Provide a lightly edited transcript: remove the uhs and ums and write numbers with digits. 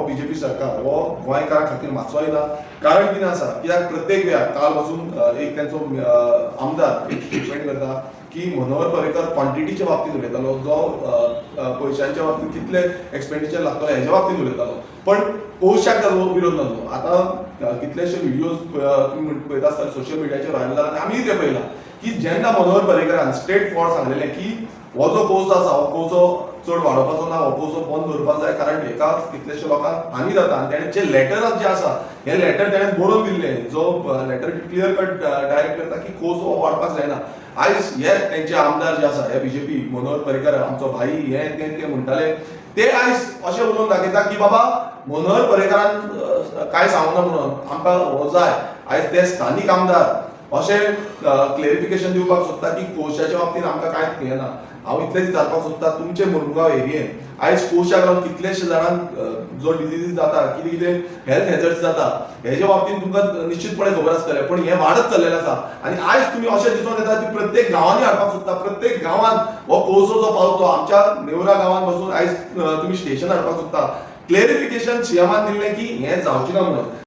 BJP सरकार हो गोंयकारां खातीर मातसोय ना. कारण कितें आसा, कित्याक प्रत्येक वेळार काल पासून एक तांचो आमदार एक स्टेटमेंट करता की मनोहर पर्रीकर क्वांटिटीच्या बाबतींत उलयतालो, जो पयशांच्या बाबतींत कितले एक्सपेंडिचर लागतलो हेच्या बाबतींत उलयतालो, पण कोशाक ताचो विरोध नासलो. आतां कितलेशे व्हिडियोज तुमी पळयता आसतना सोशल मिडियाचेर व्हायरल जाता, आमी ते पळयला की जेन्ना मनोहर पर्रीकरान स्ट्रेट फॉरवर्ड सांगलेलें की हो जो कोर्स आसा हो कोर्सो चड वाडोवपाचो ना, हो कोर्सो बंद दवरपाक जाय, कारण हेका कितलेशे लोकांक हानी जाता. आनी तेणें जे लेटर जे आसा हे लेटर तेणें बरोवन दिल्लें, जो लेटर क्लियर कट डायरेक्ट करता की कोर्स हो वाडपाक जायना. आयज हे तेंचे आमदार जे आसा हे बीजेपी मनोहर पर्रीकर आमचो भाई हे ते म्हणटाले, ते आयज अशें उलोवन दाखयता की बाबा मनोहर पर्रीकरान कांय सांगना म्हणून आमकां हो जाय. आयज ते स्थानीक आमदार अशें क्लेरिफिकेशन दिवपाक सोदता की कोशाच्या बाबतींत आमकां कांयच हें ना. हांव इतलेंच विचारपाक सोदता, तुमचे मुरमुगांव एरियेंत आयज कोशाक लागून कितलेशे जाणांक जो डिजीज जाता, कितें कितें हेल्थ हॅजर्ड्स जाता, हेच्या बाबतींत तुमकां निश्चितपणे खबर आसतलें. पण हें वाडत चल्लेलें आसा आनी आयज तुमी अशें दिसून येता की प्रत्येक गांवांनी हाडपाक सोदता. प्रत्येक गांवांत हो कोर्सो जो पावतो, आमच्या नेवरा गांवांत बसून आयज तुमी स्टेशन हाडपाक सोदता. क्लेरिफिकेशन सीएमान दिल्लें की हें जावचें ना म्हणून.